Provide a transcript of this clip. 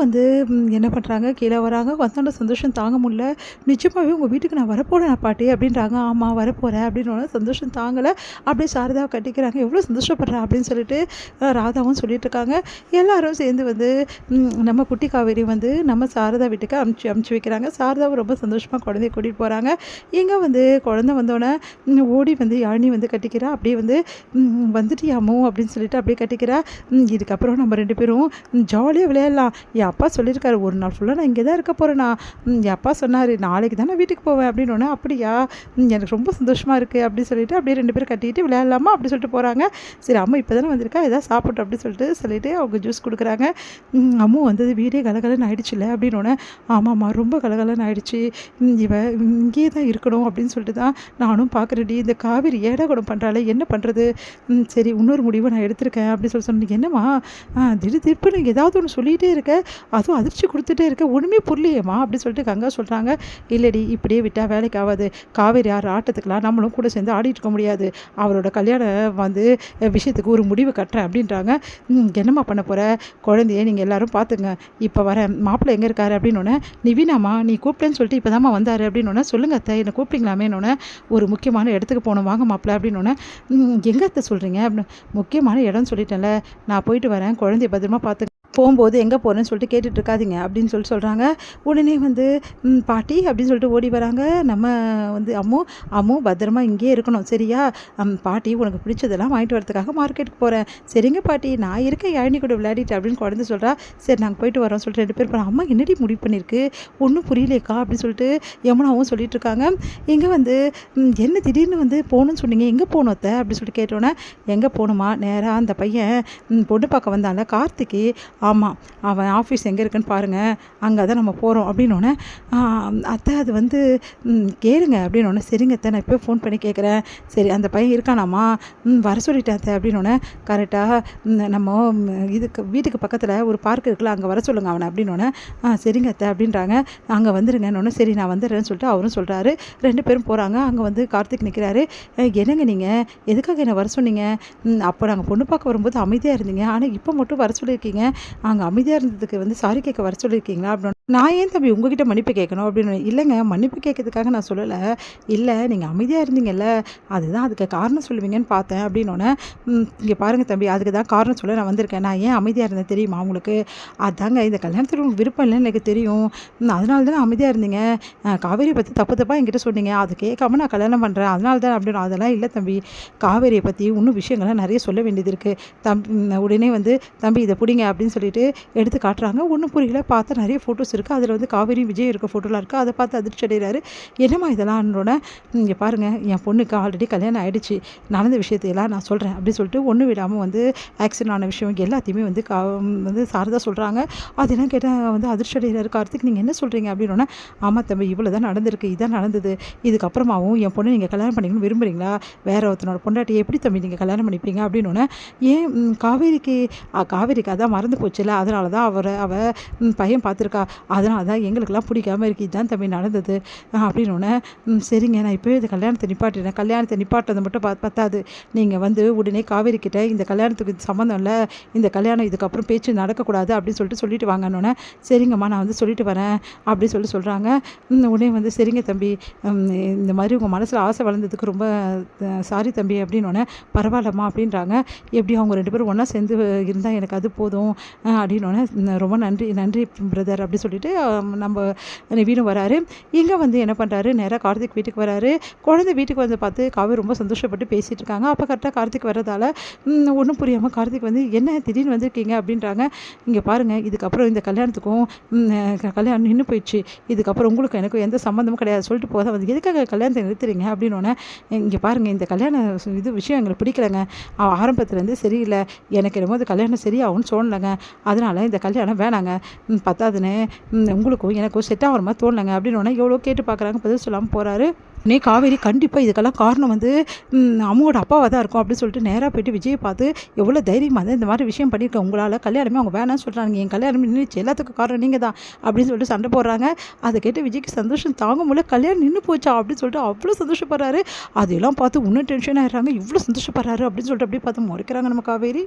வந்து என்ன பண்ணுறாங்க, கீழே வராங்க. வந்தோன்னே சந்தோஷம் தாங்க முடியல. நிஜமாவே உங்கள் வீட்டுக்கு நான் வரப்போறேன் பாட்டி அப்படின்றாங்க. ஆமாம் வரப்போகிறேன் அப்படின்னோடனே சந்தோஷம் தாங்கலை. அப்படியே சாரதாவை கட்டிக்கிறாங்க. எவ்வளோ சந்தோஷப்படுறா அப்படின்னு சொல்லிட்டு ராதாவும் சொல்லிட்டுருக்காங்க. எல்லாரும் சேர்ந்து வந்து நம்ம குட்டி காவேரி வந்து நம்ம சாரதா வீட்டுக்கு அமுச்சு வைக்கிறாங்க. சாரதாவும் ரொம்ப சந்தோஷமாக குழந்தைய கூட்டிகிட்டு போகிறாங்க. இங்கே வந்து குழந்தை வந்தோடனே ஓடி வந்து யாழினி வந்து கட்டிக்கிறா. அப்படியே வந்து வந்துட்டியாமோ அப்படின்னு சொல்லிட்டு அப்படியே கட்டிக்கிறா. இதுக்கப்புறம் நம்ம 2 பேரும் ஜாலியாக விளையாடலாம். என் அப்பா சொல்லியிருக்காரு, ஒரு நாள் ஃபுல்லாக நான் இங்கே தான் இருக்க போகிறேண்ணா. என் அப்பா சொன்னார், நாளைக்கு தான் நான் வீட்டுக்கு போவேன் அப்படின்னோடனே, அப்படியா எனக்கு ரொம்ப சந்தோஷமாக இருக்குது அப்படின்னு சொல்லிட்டு அப்படியே 2 பேரும் கட்டிக்கிட்டு விளையாடலாமா அப்படி சொல்லிட்டு போகிறாங்க. சரி அம்மா இப்போ தானே வந்திருக்கா, எதாவது சாப்பிட்டோம் அப்படின்னு சொல்லிட்டு அவங்க ஜூஸ் கொடுக்குறாங்க. அம்மா வந்தது வீடே கலகலன்னு ஆயிடுச்சுல்ல அப்படின்னோடனே, ஆமாம்மா ரொம்ப கலகலன்னு ஆயிடுச்சு, இவ இங்கேயே தான் இருக்கணும் அப்படின்னு சொல்லிட்டு தான் நானும் பார்க்குறேன்டி. இந்த காவேரி ஏடா குடம் பண்ணுறாளே என்ன பண்ணுறது, சரி இன்னொரு முடிவை நான் எடுத்திருக்கேன் அப்படின்னு சொன்னீங்க. என்னம்மா திடீர்னு ஏதாவது ஒன்று சொல்லிகிட்டே இருக்க, அதுவும் அதிர்ச்சி கொடுத்துட்டே இருக்க, ஒன்றுமே புரியலையேம்மா அப்படின்னு சொல்லிட்டு கங்கா சொல்கிறாங்க. இல்லடி இப்படியே விட்டால் வேலைக்கு ஆகாது, காவேரி ஆடுற ஆட்டத்துக்கெலாம் நம்மளும் கூட சேர்ந்து ஆடிட்டு இருக்க முடியாது, அவரோட கல்யாணம் வந்து விஷயத்துக்கு ஒரு முடிவு கட்டுறேன் அப்படின்றாங்க. என்னம்மா பண்ண போகிற, குழந்தைய நீங்கள் எல்லோரும் பார்த்துங்க, இப்போ வரேன், மாப்பிள்ளை எங்கே இருக்காரு அப்படின்னோடனே, நிவினாமா நீ கூப்பிட்டேன்னு சொல்லிட்டு இப்போ தாம்மா வந்தார் அப்படின்னோடனே, சொல்லுங்கள் அத்தை என்னை கூப்பிட்டீங்களாமேன்னொன்னே, ஒரு முக்கியமான இடத்துக்கு போகணும் வாங்க மாப்பிள்ளை அப்படின்னோடனே, எங்கே அத்தை சொல்கிறீங்க அப்படின்னு, முக்கியமான இடம்னு சொல்லிட்டேன்ல, நான் போயிட்டு வரேன், குழந்தைய பத்திரமா பார்த்து போகும்போது எங்கே போகிறேன்னு சொல்லிட்டு கேட்டுட்டு இருக்காதீங்க அப்படின்னு சொல்கிறாங்க. உடனே வந்து பாட்டி அப்படின்னு சொல்லிட்டு ஓடி வராங்க. நம்ம வந்து அம்மு பத்திரமா இங்கேயே இருக்கணும் சரியா, பாட்டி உனக்கு பிடிச்சதெல்லாம் வாங்கிட்டு வரதுக்காக மார்க்கெட்டுக்கு போகிறேன். சரிங்க பாட்டி நான் இருக்கேன், யாழினி கூட விளையாடிட்டு அப்படின்னு குழந்தை சொல்கிறா. சரி நாங்கள் போயிட்டு வரோம் சொல்லிட்டு 2 பேர் போகிறோம். அம்மா என்னடி முடிவு பண்ணியிருக்கு ஒன்றும் புரியலேக்கா அப்படின்னு சொல்லிட்டு யமுனாவும் சொல்லிட்டு இருக்காங்க. இங்கே வந்து என்ன திடீர்னு வந்து போகணுன்னு சொன்னீங்க, எங்கே போகணும் அத்தை அப்படின்னு சொல்லிட்டு கேட்டோன்னே, எங்கே போகணுமா, நேராக அந்த பையன் பொண்ணு பார்க்க வந்தால கார்த்திக்கு, ஆமாம் அவன் ஆஃபீஸ் எங்கே இருக்குன்னு பாருங்கள், அங்கே தான் நம்ம போகிறோம் அப்படின்னோடனே, அத்தை அது வந்து கேளுங்க அப்படின்னோடனே, சரிங்க அத்தை நான் இப்போ ஃபோன் பண்ணி கேட்குறேன், சரி அந்த பையன் இருக்கானாமா, வர சொல்லிட்டேன் அத்தை அப்படின்னோடனே, கரெக்டாக நம்ம இதுக்கு வீட்டுக்கு பக்கத்தில் ஒரு பார்க் இருக்குல்ல அங்கே வர சொல்லுங்கள் அவனை அப்படின்னோடனே, சரிங்க அத்தை அப்படின்றாங்க. அங்கே வந்துடுங்கன்னொன்னே, சரி நான் வந்துடுறேன்னு சொல்லிட்டு அவரும் சொல்கிறாரு. 2 பேரும் போகிறாங்க. அங்கே வந்து கார்த்திக் நிற்கிறாரு. என்னங்க நீங்கள் எதுக்காக என்னை வர சொன்னீங்க, அப்போ நாங்கள் பொண்ணு பார்க்க வரும்போது அமைதியாக இருந்தீங்க, ஆனால் இப்போ மட்டும் வர சொல்லியிருக்கீங்க, அங்கே அமைதியாக இருந்ததுக்கு வந்து சாரி கேட்க வர சொல்லியிருக்கீங்களா அப்படின்னு, நான் ஏன் தம்பி உங்ககிட்ட மன்னிப்பு கேட்கணும் அப்படின்னு, இல்லைங்க மன்னிப்பு கேட்கறதுக்காக நான் சொல்லலை, இல்லை நீங்கள் அமைதியாக இருந்தீங்கல்ல அதுதான் அதுக்கு காரணம் சொல்லுவீங்கன்னு பார்த்தேன் அப்படின்னோடனே, இங்கே பாருங்கள் தம்பி அதுக்கு தான் காரணம் சொல்ல நான் வந்திருக்கேன், நான் ஏன் அமைதியாக இருந்தேன் தெரியுமா உங்களுக்கு, அதாங்க இந்த கல்யாணத்தில் உங்களுக்கு விருப்பம் இல்லைன்னு எனக்கு தெரியும், அதனால தான் அமைதியாக இருந்தீங்க, காவேரியை பற்றி தப்பாக என்கிட்ட சொன்னீங்க, அது கேட்காம நான் கல்யாணம் பண்ணுறேன் அதனால தான் அப்படின்னு, அதெல்லாம் இல்லை தம்பி, காவேரியை பற்றி இன்னும் விஷயங்கள்லாம் நிறைய சொல்ல வேண்டியது இருக்குது, உடனே வந்து தம்பி இதை பிடிங்க அப்படின்னு சொல்லிட்டு எடுத்து காட்டுறாங்க. ஒன்றும் புரியல, பார்த்தா நிறைய ஃபோட்டோஸ் இருக்குது, அதில் வந்து காவேரி விஜய் இருக்க ஃபோட்டோலாம் இருக்குது, அதை பார்த்து அதிர்ச்சி அடைகிறாரு. என்னம்மா இதெல்லாம்னோட, இங்கே பாருங்கள் என் பொண்ணுக்கு ஆல்ரெடி கல்யாணம் ஆகிடுச்சு, நடந்த விஷயத்தையெல்லாம் நான் சொல்கிறேன் அப்படின்னு சொல்லிட்டு ஒன்று விடாமல் வந்து ஆக்சிடென்ட் ஆன விஷயம் எல்லாத்தையுமே வந்து சாரதா சொல்கிறாங்க. அதெல்லாம் கேட்டால் வந்து அதிர்ச்சி அடைகிறாரு கார்த்திக், நீங்கள் என்ன சொல்கிறீங்க அப்படின்னோடனே, ஆமாம் தம்பி இவ்வளோ தான் நடந்திருக்கு, இதான் நடந்தது, இதுக்கப்புறமாவும் என் பொண்ணு நீங்கள் கல்யாணம் பண்ணிக்கணும்னு விரும்புகிறீங்களா, வேற ஒருத்தனோட பொண்டாட்டியை எப்படி தம்பி நீங்கள் கல்யாணம் பண்ணிப்பீங்க அப்படின்னோடனே, ஏன் காவேரிக்கு அதான் மறந்து போச்சுல, அதனால தான் அவள் பையன் பார்த்துருக்கா, அதனால தான் எங்களுக்கெல்லாம் பிடிக்காமல் இருக்குது, இதுதான் தம்பி நடந்தது அப்படின்னோடனே, சரிங்க நான் இப்போவே இந்த கல்யாணத்தை நிப்பாட்டினேன், கல்யாணத்தை நிப்பாட்டதை மட்டும் பத்தாது, நீங்கள் வந்து உடனே காவேரி கிட்ட இந்த கல்யாணத்துக்கு சம்மந்தம் இல்லை, இந்த கல்யாணம் இதுக்கப்புறம் பேச்சு நடக்கக்கூடாது அப்படின்னு சொல்லிட்டு வாங்கன்னொன்னே, சரிங்கம்மா நான் வந்து சொல்லிட்டு வரேன் அப்படின்னு சொல்கிறாங்க. உடனே வந்து சரிங்க தம்பி, இந்த மாதிரி உங்கள் மனசில் ஆசை வளர்ந்ததுக்கு ரொம்ப சாரி தம்பி அப்படின்னோடனே, பரவாயில்லம்மா அப்படின்றாங்க. எப்படி அவங்க 2 பேரும் ஒன்றா சேர்ந்து இருந்தால் எனக்கு அது போதும் அப்படின்னோடனே, ரொம்ப நன்றி பிரதர் அப்படி சொல்லிட்டு நம்ம நிவினும் வராரு. இங்கே வந்து என்ன பண்ணுறாரு, நேராக கார்த்திக் வீட்டுக்கு வராரு. குழந்தை வீட்டுக்கு வந்து பார்த்து காவேரி ரொம்ப சந்தோஷப்பட்டு பேசிகிட்டு இருக்காங்க. அப்போ கரெக்டாக கார்த்திக் வர்றதால ஒன்றும் புரியாமல் கார்த்திக் வந்து என்ன திடீர்னு வந்திருக்கீங்க அப்படின்றாங்க. இங்கே பாருங்கள் இதுக்கப்புறம் இந்த கல்யாணத்துக்கும் கல்யாணம் நின்று போயிடுச்சு, இதுக்கப்புறம் உங்களுக்கு எனக்கு எந்த சம்மந்தமும் கிடையாது சொல்லிட்டு போத வந்து எதுக்காக கல்யாணத்தை நிறுத்துறீங்க அப்படின்னோடனே, இங்கே பாருங்கள் இந்த கல்யாண விஷயம் எங்களுக்கு பிடிக்கலைங்க, ஆரம்பத்துலேருந்து சரியில்லை, எனக்கு என்னமோ இந்த கல்யாணம் சரியாகும்னு தோணலைங்க, அதனால் இந்த கல்யாணம் வேணாங்க, பத்தாதுன்னு உங்களுக்கும் எனக்கும் செட் ஆகிற மாதிரி தோணலைங்க அப்படின்னோடனே எவ்வளோ கேட்டு பார்க்குறாங்க, பதில் சொல்லாமல் போகிறாரு. காவேரி கண்டிப்பாக இதுக்கெல்லாம் காரணம் வந்து அம்மாவோட அப்பாவாக தான் இருக்கும் அப்படின்னு சொல்லிட்டு நேராக போய்ட்டு விஜயை பார்த்து, எவ்வளோ தைரியமாக தான் இந்த மாதிரி விஷயம் பண்ணியிருக்கேன், உங்களால் கல்யாணமே அவங்க வேணாம்னு சொல்கிறாங்க, என் கல்யாணம் நின்றுச்சு, எல்லாத்துக்கும் காரணம் நீங்கள் தான் அப்படின்னு சொல்லிட்டு சண்டை போடுறாங்க. அதை கேட்டு விஜய்க்கு சந்தோஷம் தாங்க முடியல, கல்யாணம் நின்று போச்சா அப்படின்னு சொல்லிட்டு அவ்வளோ சந்தோஷப்படுறாரு. அதெல்லாம் பார்த்து இன்னும் டென்ஷன் ஆகிடுறாங்க, இவ்வளோ சந்தோஷப்படுறாரு அப்படின்னு சொல்லிட்டு அப்படியே பார்த்து முறைக்கிறாங்க நம்ம காவேரி.